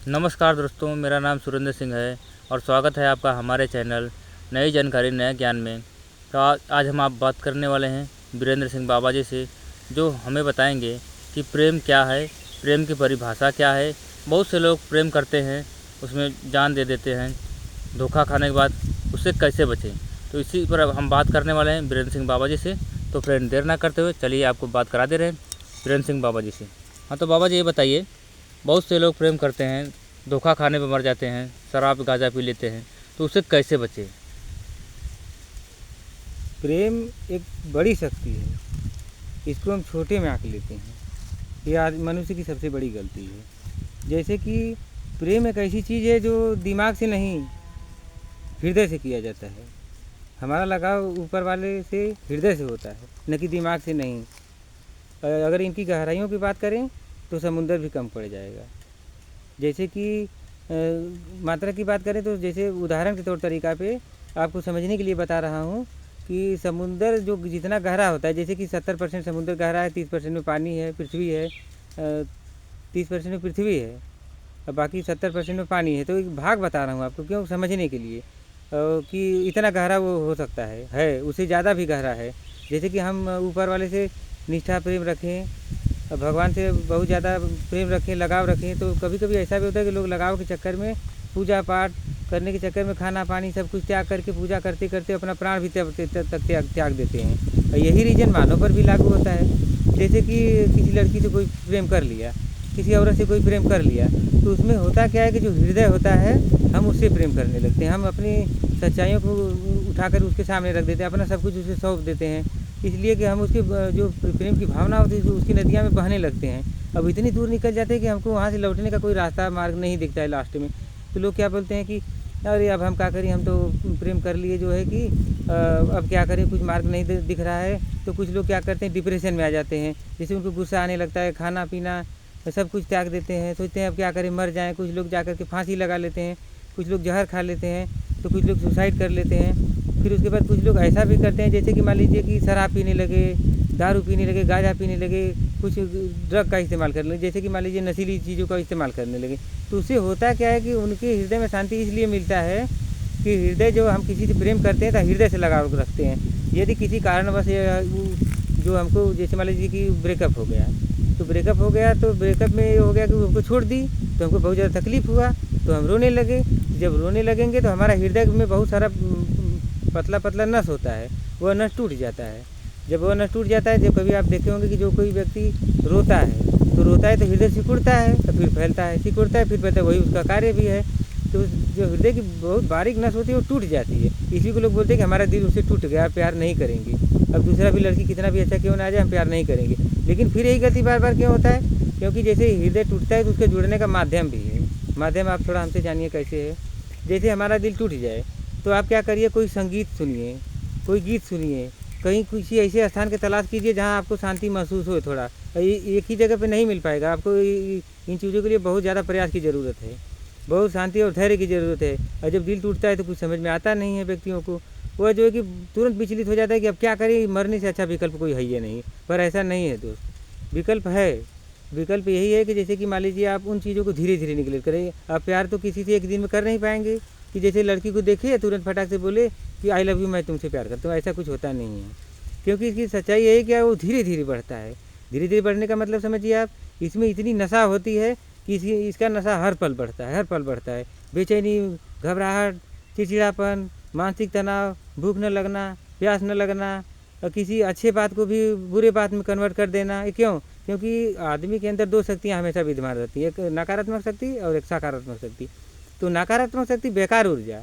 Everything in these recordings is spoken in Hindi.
नमस्कार दोस्तों, मेरा नाम सुरेंद्र सिंह है और स्वागत है आपका हमारे चैनल नई जानकारी नए ज्ञान में। तो आज हम आप बात करने वाले हैं वीरेंद्र सिंह बाबा जी से, जो हमें बताएंगे कि प्रेम क्या है, प्रेम की परिभाषा क्या है। बहुत से लोग प्रेम करते हैं, उसमें जान दे देते हैं, धोखा खाने के बाद उससे कैसे बचें। तो इसी पर अब हम बात करने वाले हैं वीरेंद्र सिंह बाबा जी से। तो फ्रेंड, देर ना करते हुए चलिए आपको बात करा दे रहे हैं वीरेंद्र सिंह बाबा जी से। हाँ, तो बाबा जी ये बताइए, बहुत से लोग प्रेम करते हैं, धोखा खाने पर मर जाते हैं, शराब गांजा पी लेते हैं, तो उससे कैसे बचें? प्रेम एक बड़ी शक्ति है। इसको हम छोटे में आंक लेते हैं। ये आज मनुष्य की सबसे बड़ी गलती है। जैसे कि प्रेम एक ऐसी चीज़ है जो दिमाग से नहीं, हृदय से किया जाता है। हमारा लगाव ऊपर वाले से हृदय से होता है, न कि दिमाग से नहीं। अगर इनकी गहराइयों की बात करें तो समुंदर भी कम पड़ जाएगा। जैसे कि मात्रा की बात करें तो जैसे उदाहरण के तौर तरीका पे आपको समझने के लिए बता रहा हूँ कि समुंदर जो जितना गहरा होता है, जैसे कि 70% समुंदर गहरा है, 30% में पानी है, पृथ्वी है, 30% में पृथ्वी है और बाकी 70% में पानी है। तो एक भाग बता रहा हूँ आपको, क्यों, समझने के लिए कि इतना गहरा वो हो सकता है उससे ज़्यादा भी गहरा है। जैसे कि हम ऊपर वाले से निष्ठा प्रेम रखें, भगवान से बहुत ज़्यादा प्रेम रखें, लगाव रखें, तो कभी कभी ऐसा भी होता है कि लोग लगाव के चक्कर में, पूजा पाठ करने के चक्कर में खाना पानी सब कुछ त्याग करके पूजा करते करते अपना प्राण भी त्याग देते हैं। और यही रीजन मानव पर भी लागू होता है। जैसे कि किसी लड़की से कोई प्रेम कर लिया, किसी औरत से कोई प्रेम कर लिया, तो उसमें होता क्या है कि जो हृदय होता है हम उससे प्रेम करने लगते हैं। हम अपनी सच्चाइयों को उठाकर उसके सामने रख देते हैं, अपना सब कुछ उसे सौंप देते हैं, इसलिए कि हम उसके जो प्रेम की भावना होती है उसकी नदियाँ में बहने लगते हैं। अब इतनी दूर निकल जाते हैं कि हमको वहाँ से लौटने का कोई रास्ता मार्ग नहीं दिखता है लास्ट में। तो लोग क्या बोलते हैं कि अरे अब हम क्या करें, हम तो प्रेम कर लिए जो है कि अब क्या करें, कुछ मार्ग नहीं दिख रहा है। तो कुछ लोग क्या करते हैं, डिप्रेशन में आ जाते हैं। जैसे उनको गुस्सा आने लगता है, खाना पीना सब कुछ त्याग देते हैं, सोचते हैं अब क्या करें, मर जाएं। कुछ लोग जाकर के फांसी लगा लेते हैं, कुछ लोग जहर खा लेते हैं, तो कुछ लोग सुसाइड कर लेते हैं। फिर उसके बाद कुछ लोग ऐसा भी करते हैं, जैसे कि मान लीजिए कि शराब पीने लगे, दारू पीने लगे, गांजा पीने लगे, कुछ ड्रग का इस्तेमाल करने लगे, जैसे कि मान लीजिए नशीली चीज़ों का इस्तेमाल करने लगे। तो उससे होता क्या है कि उनके हृदय में शांति इसलिए मिलता है कि हृदय, जो हम किसी से प्रेम करते हैं तो हृदय से लगाव रखते हैं। यदि किसी कारणवश जो हमको, जैसे मान लीजिए कि ब्रेकअप हो गया, तो ब्रेकअप हो गया, तो ब्रेकअप में ये हो गया कि वो हमको छोड़ दी, तो हमको बहुत ज़्यादा तकलीफ़ हुआ, तो हम रोने लगे। जब रोने लगेंगे तो हमारा हृदय में बहुत सारा पतला पतला नस होता है, वह नस टूट जाता है। जब वह नस टूट जाता है, जब कभी आप देखे होंगे कि जो कोई व्यक्ति रोता है तो हृदय सिकुड़ता है और फिर फैलता है, सिकुड़ता है फिर फैलता है, वही उसका कार्य भी है। तो जो हृदय की बहुत बारीक नस होती है वो टूट जाती है। इसी को लोग बोलते हैं कि हमारा दिल उससे टूट गया, प्यार नहीं करेंगे। अब दूसरा भी लड़की कितना भी अच्छा क्यों ना आ जाए, हम प्यार नहीं करेंगे। लेकिन फिर यही गलती बार बार क्यों होता है? क्योंकि जैसे हृदय टूटता है तो उसके जुड़ने का माध्यम भी है। माध्यम आप थोड़ा हमसे जानिए कैसे है। जैसे हमारा दिल टूट जाए तो आप क्या करिए, कोई संगीत सुनिए, कोई गीत सुनिए, कहीं किसी ऐसे स्थान की तलाश कीजिए जहाँ आपको शांति महसूस हो। थोड़ा एक ही जगह पे नहीं मिल पाएगा आपको, इन चीज़ों के लिए बहुत ज़्यादा प्रयास की ज़रूरत है, बहुत शांति और धैर्य की ज़रूरत है। और जब दिल टूटता है तो कुछ समझ में आता नहीं है व्यक्तियों को, वह जो है कि तुरंत विचलित हो जाता है कि अब क्या करें, मरने से अच्छा विकल्प कोई है ही नहीं। पर ऐसा नहीं है दोस्त, विकल्प है। विकल्प यही है कि जैसे कि मान लीजिए आप उन चीज़ों को धीरे धीरे निकले करें। आप प्यार तो किसी से एक दिन में कर नहीं पाएंगे कि जैसे लड़की को देखे तुरंत फटाक से बोले कि आई लव यू, मैं तुमसे प्यार करता हूँ, ऐसा कुछ होता नहीं है। क्योंकि इसकी सच्चाई यही क्या, वो धीरे धीरे बढ़ता है। धीरे धीरे बढ़ने का मतलब समझिए आप, इसमें इतनी नशा होती है कि इसका नशा हर पल बढ़ता है, हर पल बढ़ता है। बेचैनी, घबराहट, चिड़चिड़ापन, मानसिक तनाव, भूख न लगना, प्यास न लगना, और किसी अच्छे बात को भी बुरे बात में कन्वर्ट कर देना। ये क्यों? क्योंकि आदमी के अंदर दो शक्तियाँ हमेशा विद्यमान रहती है, एक नकारात्मक शक्ति और एक सकारात्मक शक्ति। तो नकारात्मक शक्ति बेकार ऊर्जा,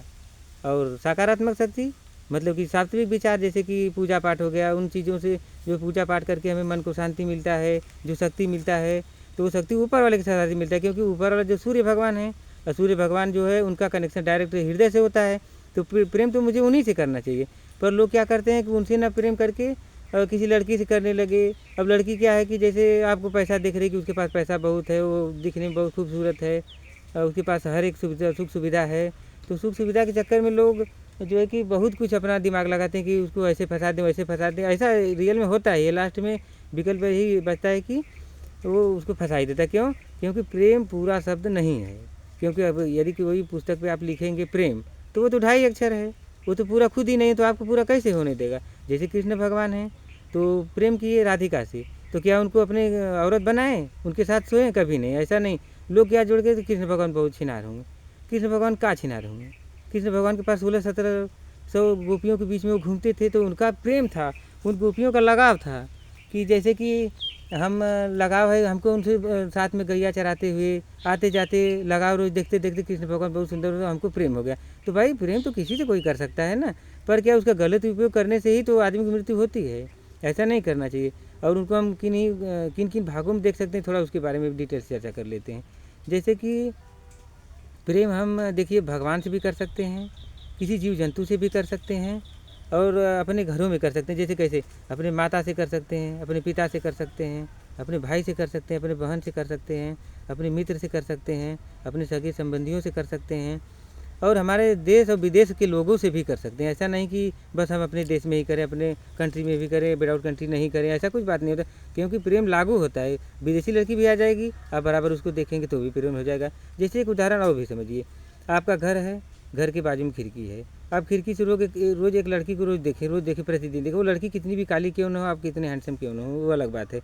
और सकारात्मक शक्ति मतलब कि सात्विक विचार, जैसे कि पूजा पाठ हो गया, उन चीज़ों से जो पूजा पाठ करके हमें मन को शांति मिलता है, जो शक्ति मिलता है, तो वो शक्ति ऊपर वाले के साथ मिलता है। क्योंकि ऊपर वाला जो सूर्य भगवान है, और सूर्य भगवान जो है उनका कनेक्शन डायरेक्ट हृदय से होता है। तो प्रेम तो मुझे उन्हीं से करना चाहिए। पर लोग क्या करते हैं कि उनसे ना प्रेम करके किसी लड़की से करने लगे। अब लड़की क्या है कि जैसे आपको पैसा दिख रही है कि उसके पास पैसा बहुत है, वो दिखने में बहुत खूबसूरत है, उसके पास हर एक सुख सुविधा है। तो सुख सुविधा के चक्कर में लोग जो है कि बहुत कुछ अपना दिमाग लगाते हैं कि उसको ऐसे फंसा दें, वैसे फंसा दें। ऐसा रियल में होता है। ये लास्ट में विकल्प यही बचता है कि वो उसको फंसा ही देता है। क्यों? क्योंकि प्रेम पूरा शब्द नहीं है, क्योंकि अब यदि कोई पुस्तक पे आप लिखेंगे प्रेम, तो वो तो 2.5 अक्षर है, वो तो पूरा खुद ही नहीं, तो आपको पूरा कैसे होने देगा। जैसे कृष्ण भगवान हैं, तो प्रेम किए राधिका से, तो क्या उनको अपने औरत बनाएं, उनके साथ सोएं? कभी नहीं, ऐसा नहीं। लोग क्या जोड़ के, तो कृष्ण भगवान बहुत छिनार होंगे। कृष्ण भगवान का छिनार होंगे? कृष्ण भगवान के पास 16-17 गोपियों के बीच में वो घूमते थे, तो उनका प्रेम था, उन गोपियों का लगाव था, कि जैसे कि हम लगाव है हमको उनसे साथ में गैया चराते हुए आते जाते लगाव, रोज़ देखते देखते कृष्ण भगवान बहुत सुंदर हो, हमको प्रेम हो गया। तो भाई प्रेम तो किसी से कोई कर सकता है ना, पर क्या उसका गलत उपयोग करने से ही तो आदमी की मृत्यु होती है, ऐसा नहीं करना चाहिए। और उनको हम किन किन भागों में देख सकते हैं, थोड़ा उसके बारे में डिटेल से चर्चा कर लेते हैं। जैसे कि प्रेम हम देखिए भगवान से भी कर सकते हैं, किसी जीव जंतु से भी कर सकते हैं, और अपने घरों में कर सकते हैं। जैसे कैसे? अपने माता से कर सकते हैं, अपने पिता से कर सकते हैं, अपने भाई से कर सकते हैं, अपने बहन से कर सकते हैं, अपने मित्र से कर सकते हैं, अपने सगे संबंधियों से कर सकते हैं, और हमारे देश और विदेश के लोगों से भी कर सकते हैं। ऐसा नहीं कि बस हम अपने देश में ही करें, अपने कंट्री में भी करें, विदाउट कंट्री नहीं करें, ऐसा कुछ बात नहीं होता, क्योंकि प्रेम लागू होता है। विदेशी लड़की भी आ जाएगी, आप बराबर उसको देखेंगे तो भी प्रेम हो जाएगा। जैसे एक उदाहरण और भी समझिए, आपका घर है, घर के बाजू में खिड़की है, आप खिड़की से रोज़ एक लड़की को रोज़ देखें प्रतिदिन देखें, वो लड़की कितनी भी काली क्यों ना हो, आप कितने हैंडसम क्यों ना हो, वो अलग बात है।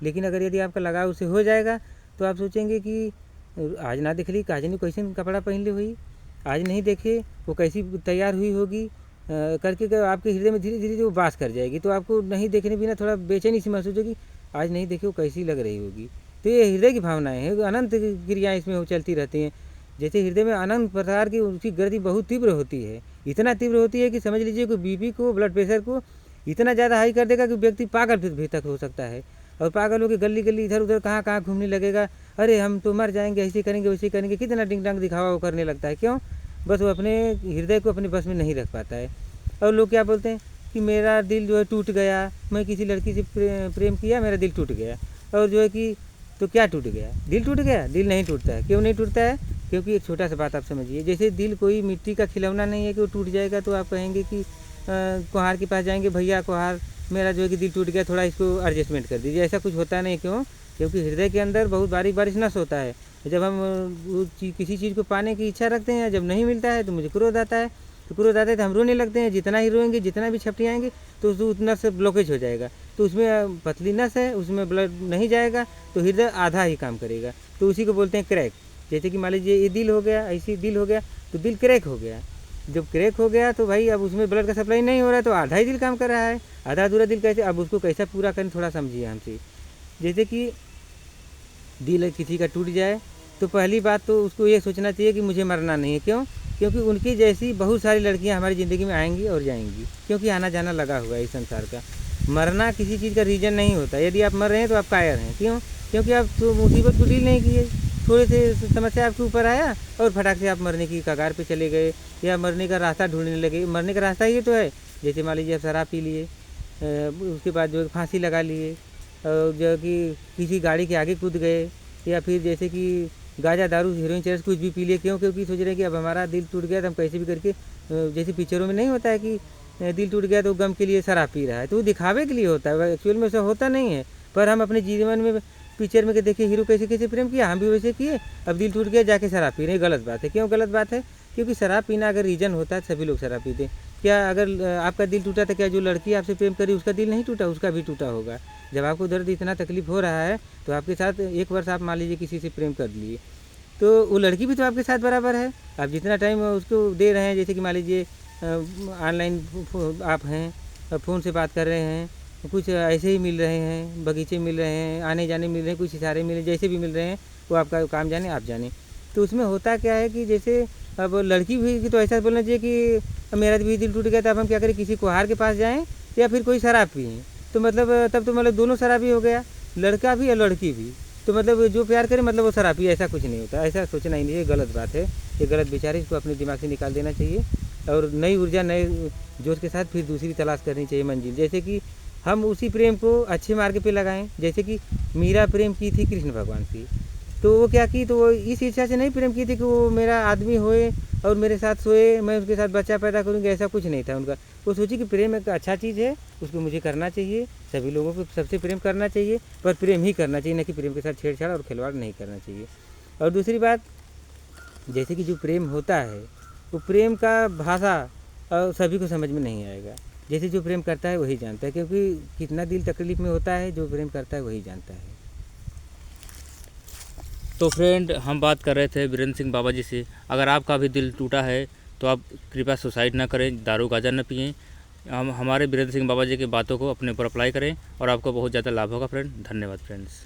लेकिन अगर यदि आपका लगाव उससे हो जाएगा, तो आप सोचेंगे कि आज ना देख ली काजनी कैसे कपड़ा पहन ली हुई, आज नहीं देखे वो कैसी तैयार हुई होगी, करके आपके हृदय में धीरे धीरे वो वास कर जाएगी। तो आपको नहीं देखने बिना थोड़ा बेचैनी सी महसूस होगी, आज नहीं देखे वो कैसी लग रही होगी। तो ये हृदय की भावनाएं हैं, अनंत क्रियाएँ इसमें वो चलती रहती हैं। जैसे हृदय में अनंत प्रकार की उसकी गति बहुत तीव्र होती है, इतना तीव्र होती है कि समझ लीजिए कि बीपी को, ब्लड प्रेशर को इतना ज़्यादा हाई कर देगा कि व्यक्ति पागल भी तक हो सकता है, और पागल होकर गली गली इधर उधर कहाँ कहाँ घूमने लगेगा। अरे हम तो मर जाएंगे, ऐसे करेंगे वैसे करेंगे, कितना डिंग डांग दिखावा वो करने लगता है। क्यों? बस वो अपने हृदय को अपने बस में नहीं रख पाता है। और लोग क्या बोलते हैं कि मेरा दिल जो है टूट गया, मैं किसी लड़की से प्रेम किया, मेरा दिल टूट गया। और जो है कि तो क्या टूट गया? दिल टूट गया? दिल नहीं टूटता है। क्यों नहीं टूटता है? क्योंकि एक छोटा सा बात आप समझिए, जैसे दिल कोई मिट्टी का खिलौना नहीं है कि वो टूट जाएगा तो आप कहेंगे कि कुम्हार के पास जाएंगे, भैया कुम्हार मेरा जो है कि दिल टूट गया, थोड़ा इसको एडजस्टमेंट कर दीजिए। ऐसा कुछ होता नहीं। क्यों? क्योंकि हृदय के अंदर बहुत बारीक बारीक नस होता है। जब हम किसी चीज़ को पाने की इच्छा रखते हैं, जब नहीं मिलता है तो मुझे क्रोध आता है, तो क्रोध आता है तो हम रोने लगते हैं। जितना ही रोएंगे, जितना भी छपटियाएंगे, तो उतना से ब्लॉकेज हो जाएगा। तो उसमें पतली नस है, उसमें ब्लड नहीं जाएगा, तो हृदय आधा ही काम करेगा। तो उसी को बोलते हैं क्रैक। जैसे कि मान लीजिए ये दिल हो गया, ऐसी दिल हो गया, तो दिल क्रैक हो गया। जब क्रैक हो गया तो भाई अब उसमें ब्लड का सप्लाई नहीं हो रहा है, तो आधा ही दिल काम कर रहा है। आधा अधूरा दिल कैसे? अब उसको कैसा पूरा करें, थोड़ा समझिए हमसे। जैसे कि दिल किसी का टूट जाए, तो पहली बात तो उसको ये सोचना चाहिए कि मुझे मरना नहीं है। क्यों? क्योंकि उनकी जैसी बहुत सारी लड़कियां हमारी ज़िंदगी में आएंगी और जाएंगी, क्योंकि आना जाना लगा हुआ है इस संसार का। मरना किसी चीज़ का रीज़न नहीं होता। यदि आप मर रहे हैं तो आप कायर हैं। क्यों? क्योंकि आप तो मुसीबत को डील नहीं किए, थोड़े से समस्या आपके ऊपर आया और फटाक से आप मरने की कगार पे चले गए, या मरने का रास्ता ढूंढने लगे। मरने का रास्ता ये तो है, जैसे मान लीजिए आप शराब पी लिए, उसके बाद जो फांसी लगा लिए, और जो कि किसी गाड़ी के आगे कूद गए, या फिर जैसे कि गांजा दारू हीरोइन चरस कुछ भी पी लिए। क्यों? क्योंकि सोच रहे हैं कि अब हमारा दिल टूट गया तो हम कैसे भी करके, जैसे पिक्चरों में नहीं होता है कि दिल टूट गया तो गम के लिए शराब पी रहा है, तो वो दिखावे के लिए होता है, एक्चुअल में ऐसा होता नहीं है। पर हम अपने जीवन में पिक्चर में के देखिए हीरो कैसे कैसे प्रेम किया, हम भी वैसे किए, अब दिल टूट गया जाके शराब पी रहे। गलत बात है। क्यों गलत बात है? क्योंकि शराब पीना अगर रीज़न होता है सभी लोग शराब पीते। क्या अगर आपका दिल टूटा था, क्या जो लड़की आपसे प्रेम करी उसका दिल नहीं टूटा? उसका भी टूटा होगा। जब आपको दर्द इतना तकलीफ हो रहा है, तो आपके साथ 1 वर्ष आप मान लीजिए किसी से प्रेम कर लिए, तो वो लड़की भी तो आपके साथ बराबर है। आप जितना टाइम उसको दे रहे हैं, जैसे कि मान लीजिए ऑनलाइन आप हैं, फ़ोन से बात कर रहे हैं, कुछ ऐसे ही मिल रहे हैं, बगीचे मिल रहे हैं, आने जाने मिल रहे हैं, कुछ इशारे मिल रहे हैं, जैसे भी मिल रहे हैं, वो आपका काम जाने आप जाने। तो उसमें होता क्या है कि जैसे अब लड़की भी तो ऐसा बोलना चाहिए कि मेरा भी दिल टूट गया, तो अब हम क्या करें, किसी कुम्हार के पास जाएँ या फिर कोई शराब पिएँ। तो मतलब तब तो मतलब दोनों शराबी हो गया, लड़का भी और लड़की भी। तो मतलब जो प्यार करे मतलब वो शराबी, ऐसा कुछ नहीं होता। ऐसा सोचना ही नहीं है, गलत बात है, ये गलत विचार है, इसको अपने दिमाग से निकाल देना चाहिए, और नई ऊर्जा नए जोश के साथ फिर दूसरी तलाश करनी चाहिए मंजिल। जैसे कि हम उसी प्रेम को अच्छे मार्ग पे लगाएं। जैसे कि मीरा प्रेम की थी कृष्ण भगवान से, तो वो क्या की, तो वो इस इच्छा से नहीं प्रेम की थी कि वो मेरा आदमी होए और मेरे साथ सोए, मैं उसके साथ बच्चा पैदा करूँगी, ऐसा कुछ नहीं था उनका। वो सोची कि प्रेम एक अच्छा चीज़ है, उसको मुझे करना चाहिए, सभी लोगों को सबसे प्रेम करना चाहिए, पर प्रेम ही करना चाहिए, न कि प्रेम के साथ छेड़छाड़ और खिलवाड़ नहीं करना चाहिए। और दूसरी बात, जैसे कि जो प्रेम होता है वो प्रेम का भाषा सभी को समझ में नहीं आएगा। जैसे जो प्रेम करता है वही जानता है, क्योंकि कितना दिल तकलीफ़ में होता है, जो प्रेम करता है वही जानता है। तो फ्रेंड, हम बात कर रहे थे वीरेंद्र सिंह बाबा जी से। अगर आपका भी दिल टूटा है तो आप कृपया सुसाइड ना करें, दारू गांजा न पिएं। हम हमारे वीरेंद्र सिंह बाबा जी की बातों को अपने ऊपर अप्लाई करें और आपको बहुत ज़्यादा लाभ होगा फ्रेंड। धन्यवाद फ्रेंड्स।